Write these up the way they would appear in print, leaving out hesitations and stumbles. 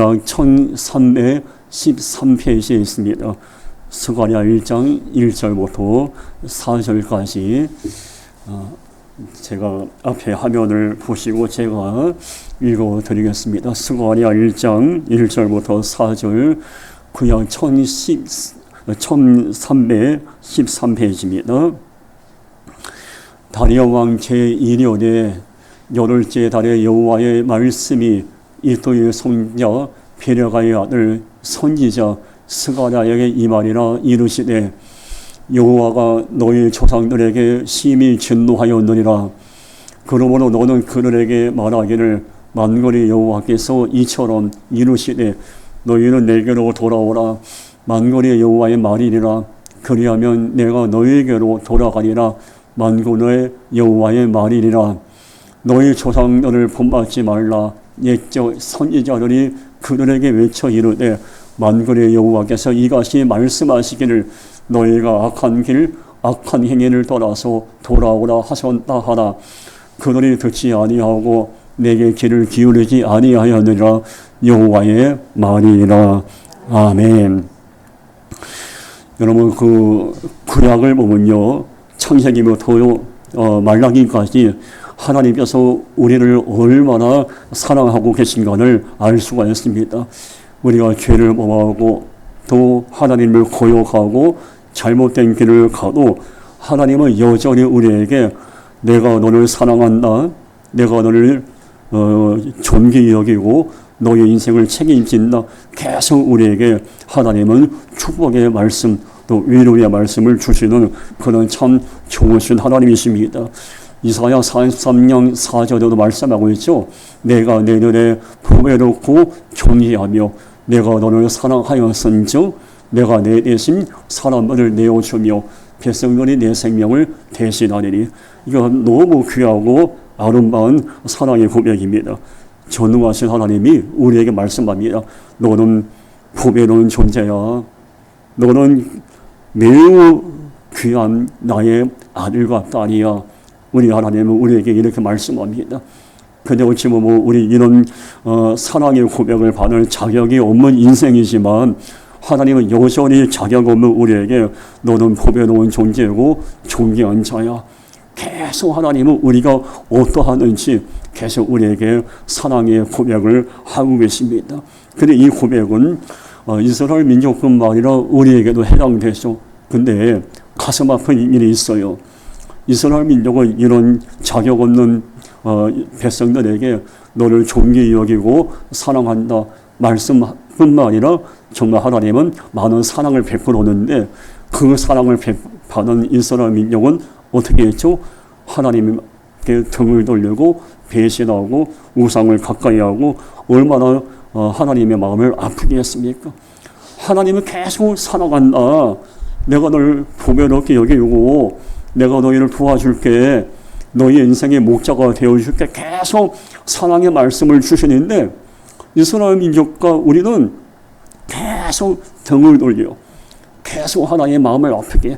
1313페이지에 있습니다. 스가랴 1장 1절부터 4절까지 제가 앞에 화면을 보시고 제가 읽어드리겠습니다. 스가랴 1장 1절부터 4절 그냥 1313페이지입니다. 다리아 왕 제1년에 열흘째 달에 여호와의 말씀이 이도의 손자 베레가의 아들 선지자 스가랴에게 이말이라 이르시되 여호와가 너희 조상들에게 심히 진노하였느니라. 그러므로 너는 그들에게 말하기를 만군의 여호와께서 이처럼 이르시되 너희는 내게로 돌아오라. 만군의 여호와의 말이니라. 그리하면 내가 너희에게로 돌아가리라. 만군의 여호와의 말이니라. 너희 조상들을 본받지 말라. 옛적 선지자들이 그들에게 외쳐 이르되 만군의 여호와께서 이같이 말씀하시기를 너희가 악한 길 악한 행위를 떠나서 돌아오라 하셨다 하라. 그들이 듣지 아니하고 내게 귀를 기울이지 아니하였느니라. 여호와의 말이니라. 아멘. 여러분 그 구약을 보면요 창세기부터 말라기까지 하나님께서 우리를 얼마나 사랑하고 계신가를 알 수가 있습니다. 우리가 죄를 범하고 또 하나님을 거역하고 잘못된 길을 가도 하나님은 여전히 우리에게 내가 너를 사랑한다. 내가 너를 존귀히 여기고 너의 인생을 책임진다. 계속 우리에게 하나님은 축복의 말씀 또 위로의 말씀을 주시는 그런 참 좋으신 하나님이십니다. 이사야 43장 4절에도 말씀하고 있죠. 내가 내 눈에 보배롭고 존귀하며 내가 너를 사랑하였은즉 내가 내 대신 사람들을 내어주며 백성들이 내 생명을 대신하리니. 이건 너무 귀하고 아름다운 사랑의 고백입니다. 전능하신 하나님이 우리에게 말씀합니다. 너는 보배로운 존재야. 너는 매우 귀한 나의 아들과 딸이야. 우리 하나님은 우리에게 이렇게 말씀합니다. 근데 어찌 보면 우리 이런 사랑의 고백을 받을 자격이 없는 인생이지만 하나님은 여전히 자격 없는 우리에게 너는 보배로운 존재고 존귀한 자야. 계속 하나님은 우리가 어떠하는지 계속 우리에게 사랑의 고백을 하고 계십니다. 근데 이 고백은 이스라엘 민족뿐만 아니라 우리에게도 해당되죠. 근데 가슴 아픈 일이 있어요. 이스라엘 민족은 이런 자격 없는 백성들에게 너를 존귀히 여기고 사랑한다 말씀뿐만 아니라 정말 하나님은 많은 사랑을 베풀었는데 그 사랑을 받은 이스라엘 민족은 어떻게 했죠? 하나님께 등을 돌리고 배신하고 우상을 가까이하고 얼마나 하나님의 마음을 아프게 했습니까? 하나님은 계속 사랑한다. 내가 널 보배롭게 여기고 내가 너희를 도와줄게. 너희 인생의 목자가 되어줄게. 계속 사랑의 말씀을 주시는데 이스라엘 민족과 우리는 계속 등을 돌려 계속 하나님의 마음을 아프게.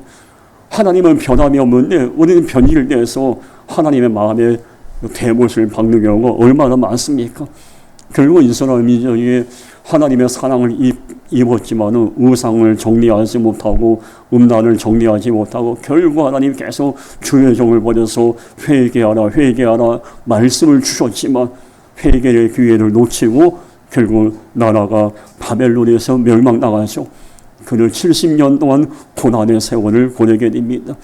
하나님은 변함이 없는데 우리는 변질에 대해서 하나님의 마음에 대못을 박는 경우가 얼마나 많습니까? 결국 이스라엘 민족이 하나님의 사랑을 입었지만은 우상을 정리하지 못하고 음란을 정리하지 못하고 결국 하나님 계속 주의 종을 버려서 회개하라 회개하라 말씀을 주셨지만 회개의 기회를 놓치고 결국 나라가 바벨론에서 멸망당하죠. 그를 70년 동안 고난의 세월을 보내게 됩니다.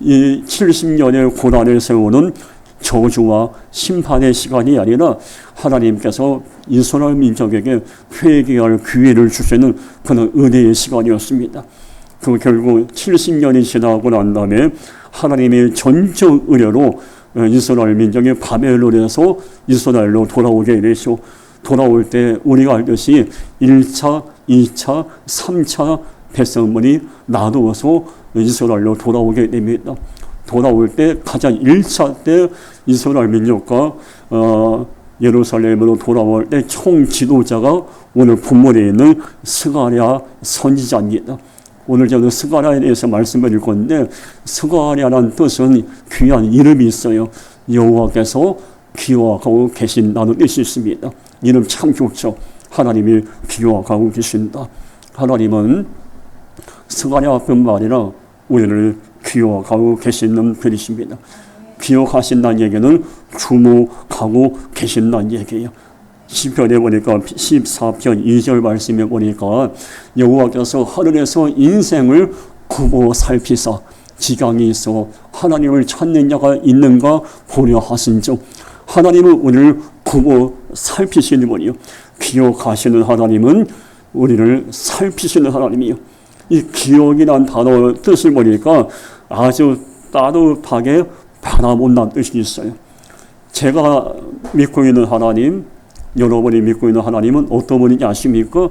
이 70년의 고난의 세월은 저주와 심판의 시간이 아니라 하나님께서 이스라엘 민족에게 회개할 기회를 주시는 그런 은혜의 시간이었습니다. 그 결국 70년이 지나고 난 다음에 하나님의 전적 은혜로 이스라엘 민족이 바벨론에서 이스라엘로 돌아오게 되죠. 돌아올 때 우리가 알듯이 1차, 2차, 3차 백성들이 나누어서 이스라엘로 돌아오게 됩니다. 돌아올 때 가장 1차 때 이스라엘 민족과 예루살렘으로 돌아올 때 총 지도자가 오늘 본문에 있는 스가랴 선지자입니다. 오늘 저는 스가랴에 대해서 말씀드릴 건데 스가랴라는 뜻은 귀한 이름이 있어요. 여호와께서 기억하고 계신다는 뜻이 있습니다. 이름 참 좋죠. 하나님이 기억하고 계신다. 하나님은 스가랴뿐만 아니라 우리를 기억하고 계시는 분이십니다. 기억하신다는 얘기는 주목하고 계신다는 얘기예요. 시편에 보니까 14편 2절 말씀에 보니까 여호와께서 하늘에서 인생을 굽어 살피사 지강이 있어 하나님을 찾는 자가 있는가 보려 하신즉, 하나님은 우리를 굽어 살피시는 분이요, 기억하시는 하나님은 우리를 살피시는 하나님이요. 이 기억이란 단어 뜻을 보니까 아주 따뜻하게 바라본다는 뜻이 있어요. 제가 믿고 있는 하나님, 여러분이 믿고 있는 하나님은 어떤 분인지 아십니까?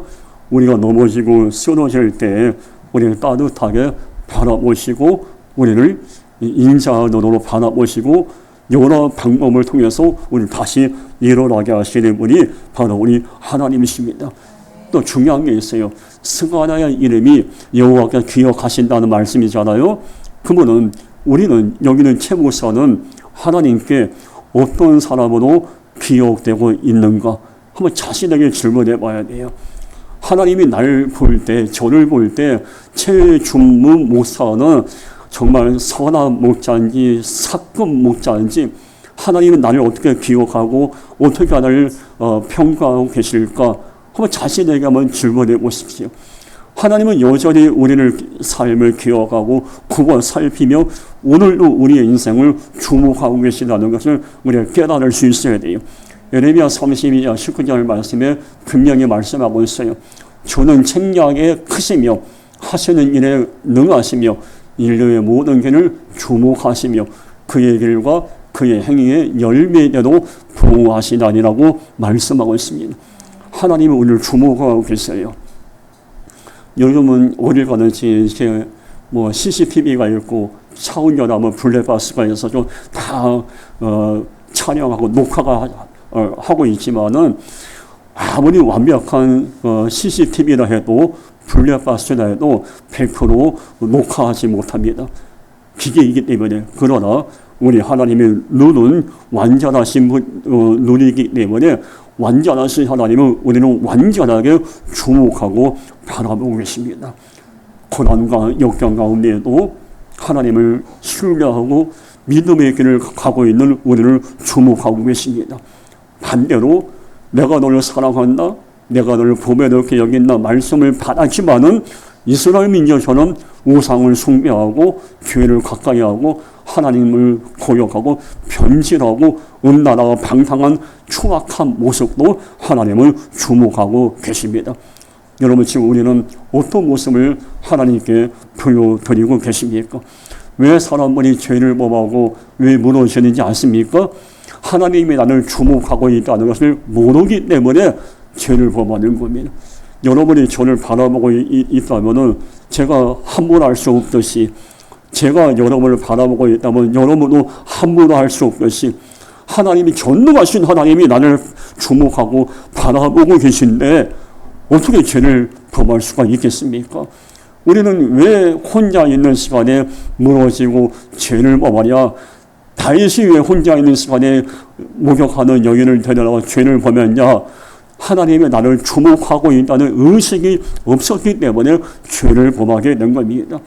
우리가 넘어지고 쓰러질 때 우리를 따뜻하게 바라보시고 우리를 인자한 눈으로 바라보시고 여러 방법을 통해서 우리를 다시 일어나게 하시는 분이 바로 우리 하나님이십니다. 또 중요한 게 있어요. 스가랴의 이름이 여호와께 기억하신다는 말씀이잖아요. 그러면 우리는, 여기는 최목사는 하나님께 어떤 사람으로 기억되고 있는가 한번 자신에게 질문해 봐야 돼요. 하나님이 날 볼 때, 저를 볼 때 최준무 목사는 정말 선한 목자인지 사금 목자인지, 하나님은 나를 어떻게 기억하고 어떻게 나를 평가하고 계실까 한번 자신에게 한번 질문해 보십시오. 하나님은 여전히 우리를 삶을 기억하고 굽어 살피며 오늘도 우리의 인생을 주목하고 계시다는 것을 우리가 깨달을 수 있어야 돼요. 예레미야 32장 19절 말씀에 분명히 말씀하고 있어요. 주는 책략에 크시며 하시는 일에 능하시며 인류의 모든 길을 주목하시며 그의 길과 그의 행위의 열매대로 보호하시다니라고 말씀하고 있습니다. 하나님은 우리를 주목하고 계세요. 요즘은 어딜 가든지 이렇게 뭐 CCTV가 있고 차 운전하면 블랙박스가 있어서 다 촬영하고 녹화가 하고 있지만은 아무리 완벽한 CCTV라 해도 블랙박스라 해도 100% 녹화하지 못합니다. 기계이기 때문에. 그러나 우리 하나님의 눈은 완전하신 눈이기 때문에 완전하신 하나님은 우리는 완전하게 주목하고 바라보고 계십니다. 고난과 역경 가운데에도 하나님을 신뢰하고 믿음의 길을 가고 있는 우리를 주목하고 계십니다. 반대로 내가 너를 사랑한다, 내가 너를 보배 넓게 여긴다 말씀을 받았지만은 이스라엘 민족처럼 우상을 숭배하고 교회를 가까이 하고 하나님을 고역하고 변질하고 음란하고 방탕한 추악한 모습도 하나님을 주목하고 계십니다. 여러분, 지금 우리는 어떤 모습을 하나님께 보여드리고 계십니까? 왜 사람들이 죄를 범하고 왜 무너지는지 아십니까? 하나님이 나를 주목하고 있다는 것을 모르기 때문에 죄를 범하는 겁니다. 여러분이 저를 바라보고 있다면 제가 함부로 할 수 없듯이, 제가 여러분을 바라보고 있다면 여러분도 함부로 할 수 없듯이 하나님이, 전능하신 하나님이 나를 주목하고 바라보고 계신데 어떻게 죄를 범할 수가 있겠습니까? 우리는 왜 혼자 있는 시간에 무너지고 죄를 범하냐? 다윗이 왜 혼자 있는 시간에 목욕하는 여인을 데려다가 죄를 범했냐? 하나님이 나를 주목하고 있다는 의식이 없었기 때문에 죄를 범하게 된 겁니다.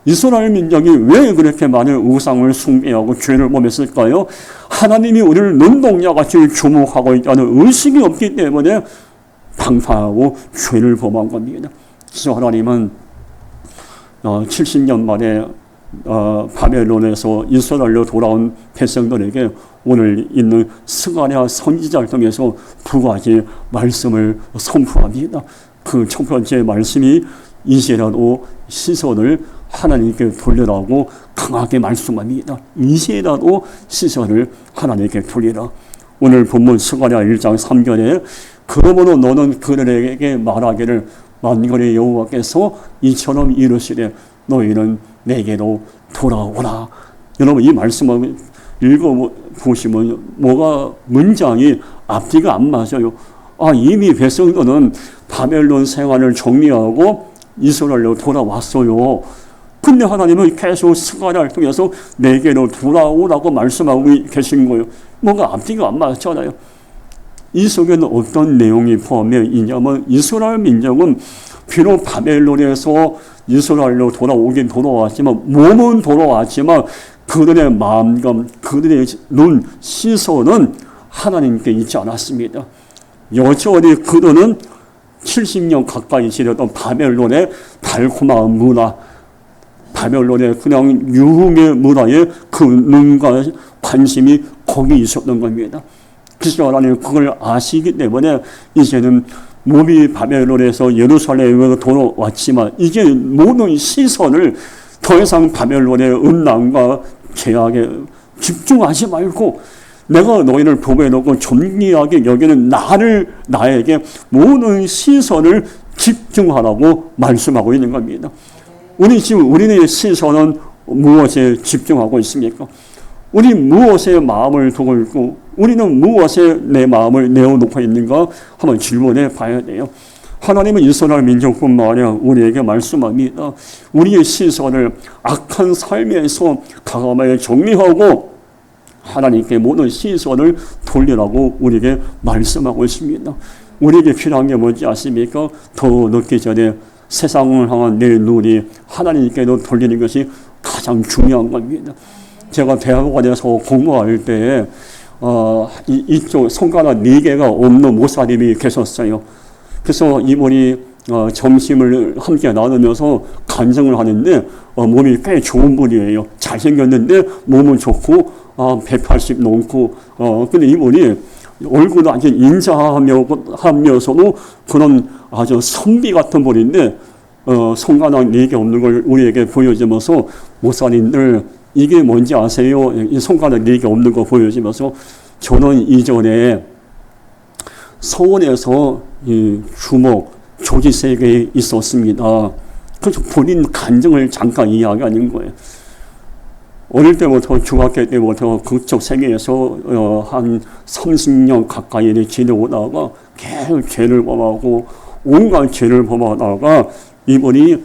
이스라엘 민족이 왜 그렇게 많은 우상을 숭배하고 죄를 범했을까요? 하나님이 우리를 눈동자같이 주목하고 있다는 의식이 없기 때문에 방탕하고 죄를 범한 겁니다. 그래서 하나님은 70년 만에 바벨론에서 이스라엘로 돌아온 백성들에게 오늘 있는 스가랴 선지자를 통해서 두 가지 말씀을 선포합니다. 그 첫 번째 말씀이 이제라도 시선을 하나님께 돌리라고 강하게 말씀합니다. 이제라도 시선을 하나님께 돌리라. 오늘 본문 스가랴 1장 3절에 그러므로 너는 그들에게 말하기를 만군의 여호와께서 이처럼 이르시되 너희는 내게로 돌아오라. 여러분, 이 말씀을 읽어보시면 뭐가 문장이 앞뒤가 안 맞아요. 이미 백성들은 바벨론 생활을 정리하고 이스라엘로 돌아왔어요. 근데 하나님은 계속 스가랴를 통해서 내게로 돌아오라고 말씀하고 계신 거예요. 뭔가 앞뒤가 안 맞잖아요. 이 속에는 어떤 내용이 포함되어 있냐면 이스라엘 민족은 비록 바벨론에서 이스라엘로 돌아왔지만 몸은 돌아왔지만 그들의 마음과 그들의 눈, 시선은 하나님께 있지 않았습니다. 여전히 그들은 70년 가까이 지내던 바벨론의 달콤한 문화, 바벨론의 그냥 유흥의 문화에 그 눈과 관심이 거기 있었던 겁니다. 그래서 하나님 그걸 아시기 때문에 이제는 몸이 바벨론에서 예루살렘으로 돌아왔지만 이제 모든 시선을 더 이상 바벨론의 음란과 죄악에 집중하지 말고 내가 너희를 보배놓고 존귀하게 여기는 나에게 모든 시선을 집중하라고 말씀하고 있는 겁니다. 우리의 시선은 무엇에 집중하고 있습니까? 우리 무엇에 마음을 두고 있고 우리는 무엇에 내 마음을 내어놓고 있는가 한번 질문해 봐야 돼요. 하나님은 이스라엘 민족뿐만 아니라 우리에게 말씀합니다. 우리의 시선을 악한 삶에서 과감하게 정리하고 하나님께 모든 시선을 돌리라고 우리에게 말씀하고 있습니다. 우리에게 필요한 게 뭔지 아십니까? 더 늦기 전에 세상을 향한 내 눈이 하나님께로 돌리는 것이 가장 중요한 겁니다. 제가 대학원에서 공부할 때 이쪽 손가락 4개가 없는 목사님이 계셨어요. 그래서 이분이 점심을 함께 나누면서 간증을 하는데 몸이 꽤 좋은 분이에요. 잘생겼는데 몸은 좋고 180 넘고 근데 이분이 얼굴도 아주 인자하면서도 그런 아주 선비 같은 분인데 손가락 4개 없는 걸 우리에게 보여주면서 목사님들 이게 뭔지 아세요? 이 손가락 4개 없는 거 보여주면서 저는 이전에 서원에서 이 주목 조지세계에 있었습니다. 그래서 본인 간증을 잠깐 이야기하는 거예요. 어릴 때부터 중학교 때부터 그쪽 세계에서 한 30년 가까이 지내오다가 계속 죄를 범하고 온갖 죄를 범하다가 이분이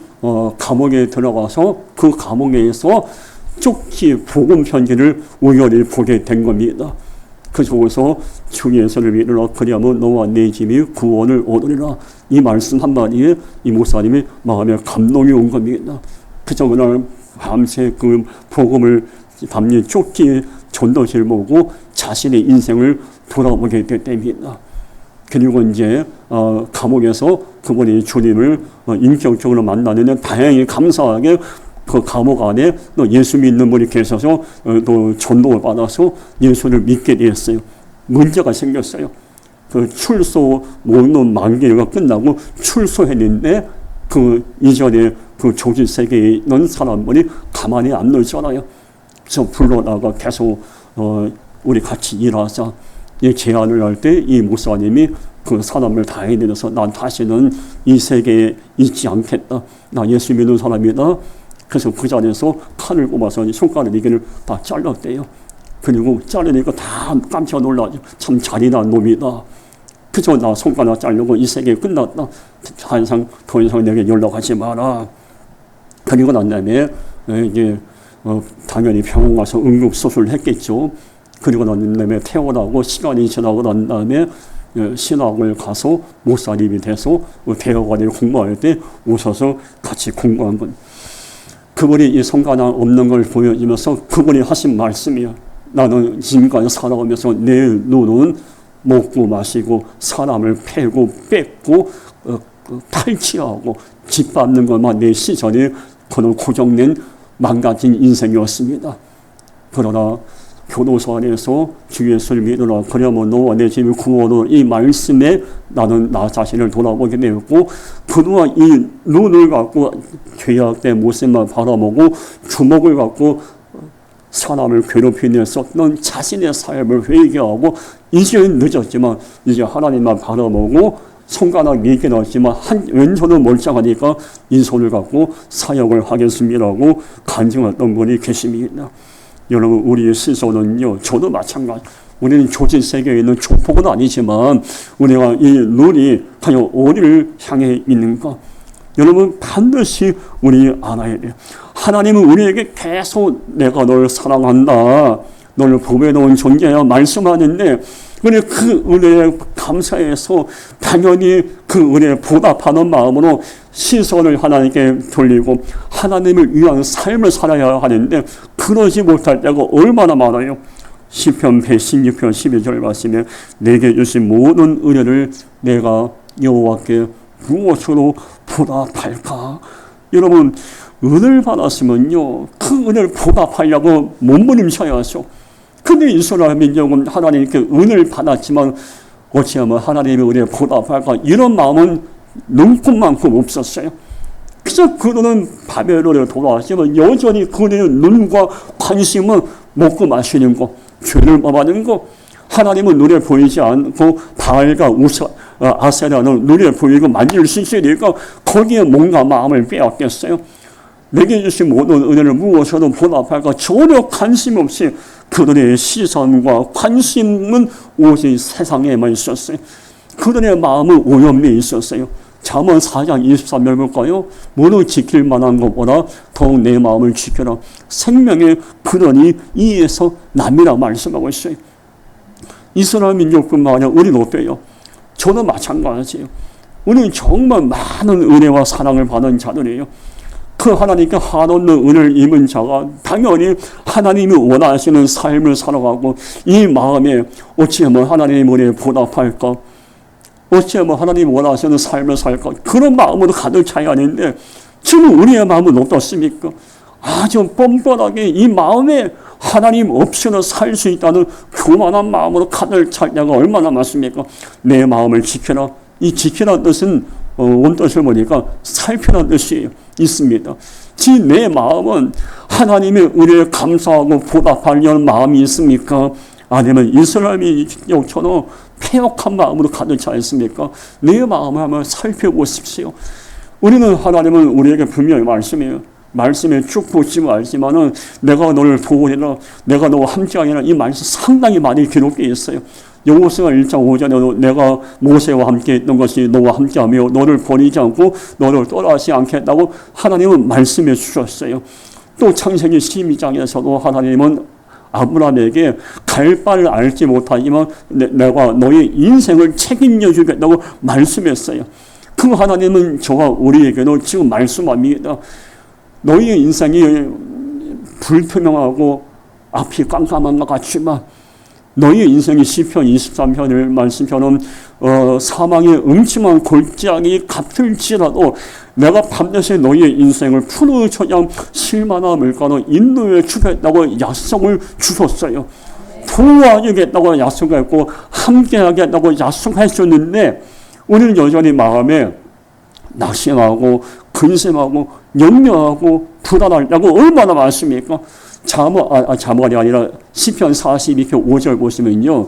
감옥에 들어가서 그 감옥에서 쪽지 복음 편지를 우연히 보게 된 겁니다. 그 속에서 주 예수를 믿으라 그리하면 너와 네 집이 구원을 얻으리라 이 말씀 한마디에 이 목사님이 마음에 감동이 온 겁니다. 그저 그날 밤새 그 복음을 밤에 쪽지 전도지를 보고 자신의 인생을 돌아보게 됐답니다. 그리고 이제 감옥에서 그분이 주님을 인격적으로 만나는데 다행히 감사하게 그 감옥 안에 또 예수 믿는 분이 계셔서 또 전도를 받아서 예수를 믿게 되었어요. 문제가 생겼어요. 그 출소 모든 만기가 끝나고 출소했는데 그 이전에 그 조지 세계에 있는 사람들이 가만히 안 놀잖아요. 그래서 불러다가 계속 우리 같이 일하자 이 제안을 할 때 이 목사님이 그 사람을 다 해내서 난 다시는 이 세계에 있지 않겠다. 나 예수 믿는 사람이다. 그래서 그 자리에서 칼을 뽑아서 손가락 4개를 다 잘랐대요. 그리고 자르니까 다 깜짝 놀라죠. 참 잔인한 놈이다. 그저 나 손가락 자르고 이 세계 끝났다. 항상 더 이상 내게 연락하지 마라. 그리고 난 다음에 이제 당연히 병원 가서 응급수술을 했겠죠. 그리고 난 다음에 퇴원하고 시간이 지나고 난 다음에 신학을 가서 목사님이 돼서 대학원에 공부할 때 오셔서 같이 공부한 건 그분이 이 손가락 없는 걸 보여주면서 그분이 하신 말씀이야. 나는 지금까지 살아오면서 내 눈은 먹고 마시고 사람을 패고 뺏고 탈취하고 짓밟는 것만 내 시선이 그런 고정된 망가진 인생이었습니다. 그러나 교도소 안에서 주 예수를 믿으라 그러면 너와 내 집이 구원으로 이 말씀에 나는 나 자신을 돌아보게 되었고 그동안 이 눈을 갖고 죄악된 모습만 바라보고 주먹을 갖고 사람을 괴롭히며 썼던 자신의 삶을 회개하고 이제 늦었지만 이제 하나님만 바라보고 손가락 4개 넣었지만 왼손은 멀쩡하니까 이 손을 갖고 사역을 하겠습니다라고 간증했던 분이 계십니다. 여러분 우리의 시선은요 저도 마찬가지 우리는 조직 세계에 있는 조폭은 아니지만 우리가 이 눈이 과연 어디를 향해 있는가 여러분 반드시 우리 알아야 돼요. 하나님은 우리에게 계속 내가 널 사랑한다 너를 보배로운 존재야 말씀하는데 그런데 그 은혜에 감사해서 당연히 그 은혜에 보답하는 마음으로 시선을 하나님께 돌리고 하나님을 위한 삶을 살아야 하는데 그러지 못할 때가 얼마나 많아요. 시편 116편 12절 말씀에 내게 주신 모든 은혜를 내가 여호와께 무엇으로 보답할까? 여러분 은혜를 받았으면요 그 은혜를 보답하려고 몸부림쳐야죠. 근데 이스라엘 민족은 하나님께 은혜를 받았지만 어찌하면 하나님의 은혜에 보답할까 이런 마음은 눈꽃만큼 없었어요. 그래서 그들은 바벨론에 돌아왔지만 여전히 그들의 눈과 관심은 먹고 마시는 것, 죄를 범하는 것, 하나님은 눈에 보이지 않고 바알과 아세라는 눈에 보이고 만질 수 있으니까 거기에 뭔가 마음을 빼앗겼어요. 내게 주신 모든 은혜를 무엇으로 보답할까 전혀 관심 없이 그들의 시선과 관심은 오직 세상에만 있었어요. 그들의 마음은 오염돼 있었어요. 잠언 4장 23절 볼까요? 모두 지킬 만한 것보다 더욱 내 마음을 지켜라. 생명의 근원이 이에서 남이라 말씀하고 있어요. 이스라엘 민족뿐만 아니라 우리도 어때요? 저도 마찬가지예요. 우리는 정말 많은 은혜와 사랑을 받은 자들이에요. 그 하나님께 한없는 은혜를 입은 자가 당연히 하나님이 원하시는 삶을 살아가고 이 마음에 어찌하면 하나님의 은혜에 보답할까? 어찌하면 하나님이 원하시는 삶을 살까? 그런 마음으로 가득 차야 하는데 지금 우리의 마음은 어떻습니까? 아주 뻔뻔하게 이 마음에 하나님 없이는 살 수 있다는 교만한 마음으로 가득 찰 때가 얼마나 많습니까? 내 마음을 지켜라. 이 지키라는 뜻은 원뜻을 보니까 살피라는 뜻이 있습니다. 내 마음은 하나님의 은혜에 감사하고 보답하려는 마음이 있습니까? 아니면 이스라엘 민족처럼 패역한 마음으로 가득 차 있습니까? 내 마음을 한번 살펴보십시오. 우리는 하나님은 우리에게 분명히 말씀해요. 말씀에 쭉 보시면 알지만은 내가 너를 도우리라, 내가 너와 함께하리라 이 말씀 상당히 많이 기록되어 있어요. 여호수아 1장 5절에도 내가 모세와 함께 있던 것이 너와 함께하며 너를 버리지 않고 너를 떠나지 않겠다고 하나님은 말씀해 주셨어요. 또 창세기 12장에서도 하나님은 아브라함에게 갈 바를 알지 못하지만 내가 너의 인생을 책임져 주겠다고 말씀했어요. 그 하나님은 저와 우리에게도 지금 말씀합니다. 너희의 인생이 불투명하고 앞이 깜깜한 것 같지만 너희의 인생이 시편 23편을 말씀처럼 사망의 음침한 골짜기 같을지라도 내가 반드시 너희의 인생을 푸른 초장 실만한 물가로 인도해 주겠다고 약속을 주셨어요. 도와주겠다고 약속했고 함께하겠다고 약속하셨는데 우리는 여전히 마음에 낙심하고 근심하고 염려하고 불안하다고 얼마나 많습니까? 잠언이 아니라 시편 42편 5절 보시면요.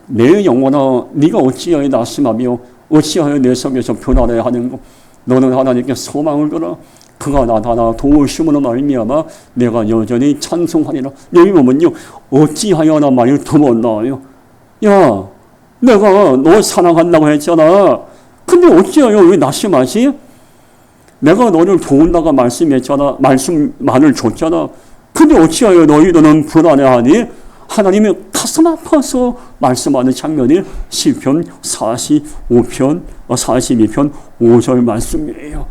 내 영혼아 네가 어찌하여 낙심하며 어찌하여 내 속에서 변화해야 하는가? 너는 하나님께 소망을 두라. 그가 나타나 도우심으로 말미암아 내가 여전히 찬송하리라. 여기 보면요. 어찌하여나 말이 두 번 나와요. 야, 내가 너 사랑한다고 했잖아. 근데 어찌하여 왜 낙심하지? 내가 너를 도운다가 말씀했잖아. 말씀만을 줬잖아. 근데 어찌하여 너희들은 불안해하니? 하나님이 가슴 아파서 말씀하는 장면이 시편 42편 5절 말씀이에요.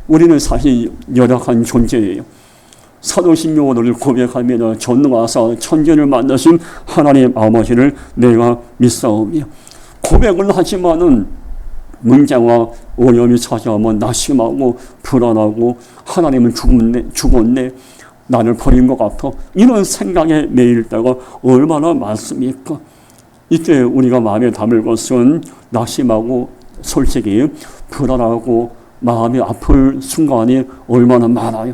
우리는 사실 열악한 존재예요. 사도신경을 고백하며 전능하사 천지를 만드신 하나님 아버지를 내가 믿사오며 고백을 하지만은 문제와 어려움이 찾아오면 낙심하고 불안하고 하나님은 죽었네 나를 버린 것 같아 이런 생각에 매일 때가 얼마나 많습니까? 이때 우리가 마음에 담을 것은 낙심하고 솔직히 불안하고 마음이 아플 순간이 얼마나 많아요.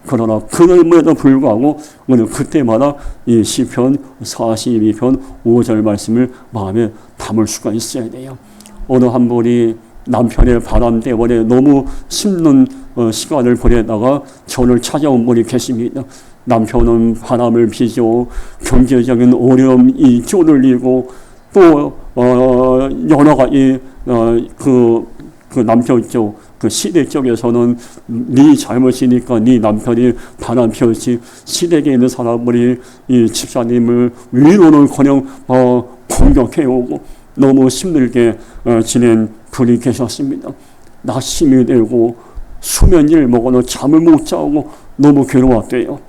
그러나 그럼에도 불구하고 우리는 그때마다 이 시편 42편 5절 말씀을 마음에 담을 수가 있어야 돼요. 어느 한 분이 남편의 바람 때문에 너무 힘든 시간을 보내다가 저를 찾아온 분이 계십니다. 남편은 바람을 피죠. 경제적인 어려움이 쪼들리고 또 여러 가지 그 남편 쪽, 그 시댁 쪽에서는 네 잘못이니까 네 남편이 바람 피웠지, 시댁에 있는 사람들이 이 집사님을 위로는커녕 공격해오고 너무 힘들게 지낸 분이 계셨습니다. 낙심이 되고 수면제를 먹어도 잠을 못 자고 너무 괴로웠대요.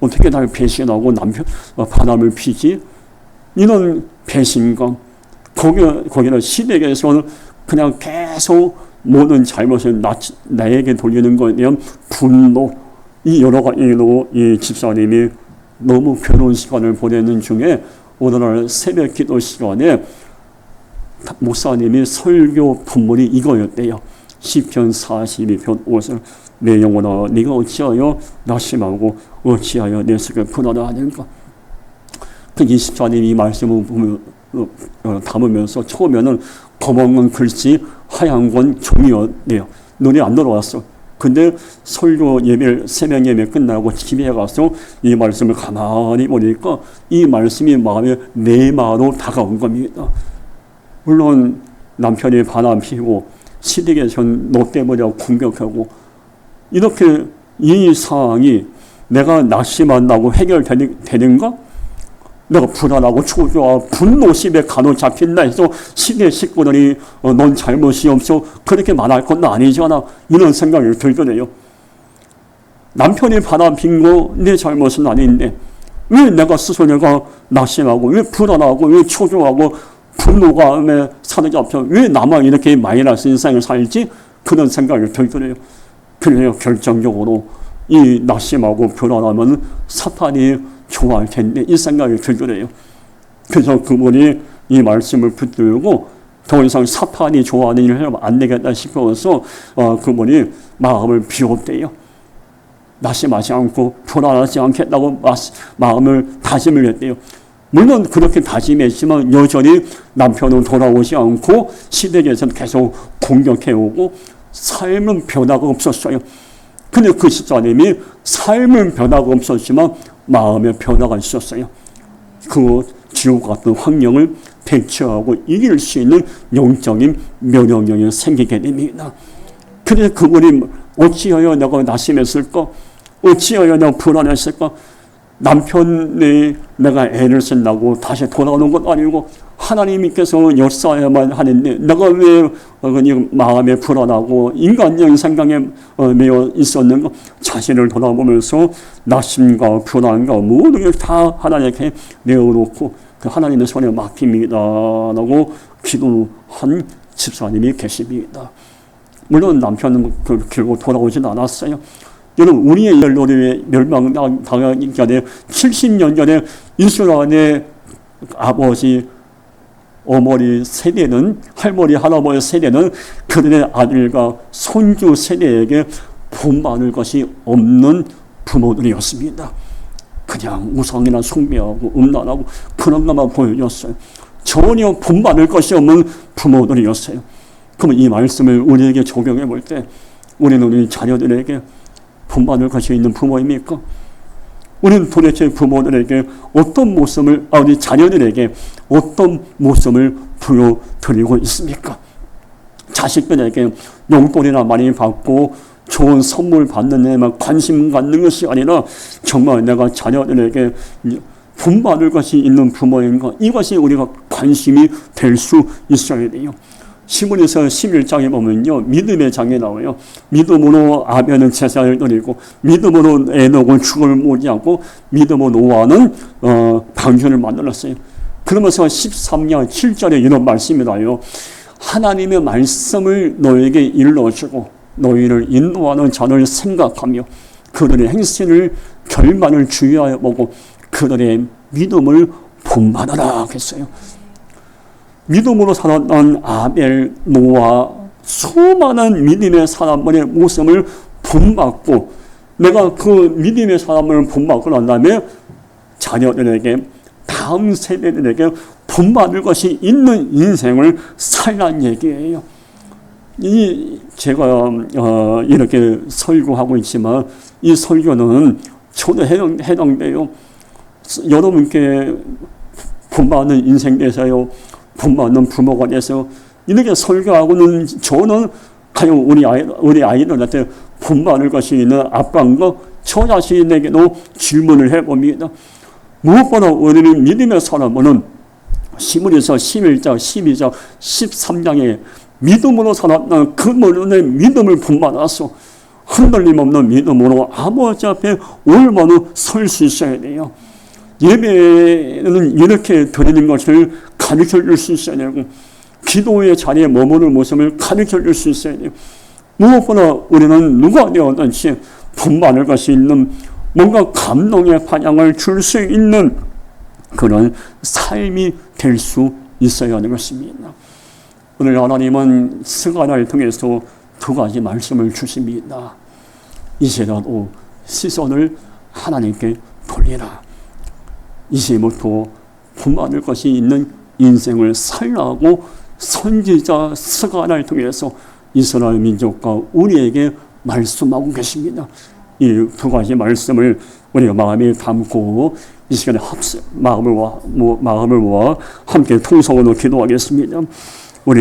어떻게 날 배신하고 남편 바람을 피지? 이런 배신감. 거기는 시댁에서는 그냥 계속 모든 잘못을 나에게 돌리는 것에 대한 분노, 이 여러 가지로 이 집사님이 너무 괴로운 시간을 보내는 중에 어느 날 새벽 기도 시간에 목사님이 설교 본문이 이거였대요. 시편 42편 5절, 내 영혼아 네가 어찌하여 낙심하고 어찌하여 내 속에 불안하는가. 그 24님 이 말씀을 담으면서 처음에는 검은 글씨 하얀 건 종이었네요. 눈에 안 들어왔어. 근데 설교 예배, 새벽 예배 끝나고 집에 가서 이 말씀을 가만히 보니까 이 말씀이 마음에 내마로 다가온 겁니다. 물론 남편이 바람 피고 시댁에선 너 때문에 공격하고 이렇게 이 상황이 내가 낙심한다고 해결되는가? 내가 불안하고 초조하고 분노심에 간호잡힌다 해서 시대 식구들이 넌 잘못이 없어 그렇게 말할 건 아니잖아, 이런 생각이 들더래요. 남편이 바람핀 거 내 잘못은 아닌데 왜 내가 스스로 내가 낙심하고 왜 불안하고 왜 초조하고 분노감에 사로잡혀 왜 나만 이렇게 마이너스 인생을 살지? 그런 생각이 들더래요. 그래서 결정적으로 이 낙심하고 불안하면 사탄이 좋아할 텐데 이 생각이 들더래요. 그래서 그분이 이 말씀을 붙들고 더 이상 사탄이 좋아하는 일을 하면 안 되겠다 싶어서 그분이 마음을 비웠대요. 낙심하지 않고 불안하지 않겠다고 마음을 다짐을 했대요. 물론 그렇게 다짐했지만 여전히 남편은 돌아오지 않고 시댁에서는 계속 공격해오고 삶은 변화가 없었어요. 근데 그 집사님이 삶은 변화가 없었지만 마음의 변화가 있었어요. 그 지옥 같은 환경을 대처하고 이길 수 있는 영적인 면역력이 생기게 됩니다. 그래서 그분이 어찌하여 내가 낙심했을까? 어찌하여 내가 불안했을까? 남편이 내가 애를 쓴다고 다시 돌아오는 것 아니고 하나님께서 역사해야만 하는데 내가 왜 마음에 불안하고 인간적인 생각에 매여 있었는가? 자신을 돌아보면서 낙심과 불안과 모든 걸 다 하나님께 내어놓고 그 하나님의 손에 맡깁니다 라고 기도한 집사님이 계십니다. 물론 남편은 결국 돌아오진 않았어요. 여러분, 우리의 인류의 멸망당하기 전에 70년 전에 이스라엘의 아버지, 어머니 세대는, 할머니, 할아버지 세대는 그들의 아들과 손주 세대에게 본받을 것이 없는 부모들이었습니다. 그냥 우상이나 숭배하고 음란하고 그런 것만 보여줬어요. 전혀 본받을 것이 없는 부모들이었어요. 그러면 이 말씀을 우리에게 적용해 볼 때 우리는 우리 자녀들에게 본받을 것이 있는 부모입니까? 우리는 도대체 부모들에게 어떤 모습을, 우리 자녀들에게 어떤 모습을 보여드리고 있습니까? 자식들에게 용돈이나 많이 받고 좋은 선물 받는 데만 관심 갖는 것이 아니라 정말 내가 자녀들에게 본받을 것이 있는 부모인가? 이것이 우리가 관심이 될 수 있어야 돼요. 시므리서 11장에 보면요, 믿음의 장에 나와요. 믿음으로 아벨은 제사를 드리고 믿음으로 에녹은 죽음을 못하고 믿음으로 노아는 방주를 만들었어요. 그러면서 13장 7절에 이런 말씀이 나요. 하나님의 말씀을 너에게 일러주고 너희를 인도하는 자를 생각하며 그들의 행실을 결말을 주의하여 보고 그들의 믿음을 본받아라 했어요. 믿음으로 살았던 아벨, 노아, 수많은 믿음의 사람들의 모습을 본받고 내가 그 믿음의 사람을 본받고 난 다음에 자녀들에게, 다음 세대들에게 본받을 것이 있는 인생을 살란 얘기예요. 제가 이렇게 설교하고 있지만 이 설교는 저도 해당돼요. 여러분께 본받는 인생 되세요. 본받는 부모가 돼서 이렇게 설교하고는 저는 과연 우리 아이들한테 분만할 것이 있는 아빠인가? 저 자신에게도 질문을 해봅니다. 무엇보다 우리는 믿음의 사람은 시므리서 11장, 12장, 13장에 믿음으로 살았던 그 모든 믿음을 분만하소. 흔들림 없는 믿음으로 아버지 앞에 올바로 설 수 있어야 돼요. 예배는 이렇게 드리는 것을 가르쳐 줄 수 있어야 되고, 기도의 자리에 머무는 모습을 가르쳐 줄 수 있어야 돼요. 무엇보다 우리는 누가 되었든지 분만할 것이 있는 뭔가 감동의 반향을 줄 수 있는 그런 삶이 될 수 있어야 하는 것입니다. 오늘 하나님은 스가랴를 통해서 두 가지 말씀을 주십니다. 이제라도 시선을 하나님께 돌리라. 이제부터 분만할 것이 있는 인생을 살라고 선지자 스가랴를 통해서 이스라엘 민족과 우리에게 말씀하고 계십니다. 이 두 가지 말씀을 우리가 마음에 담고 이 시간에 마음을 모아 함께 통성으로 기도하겠습니다.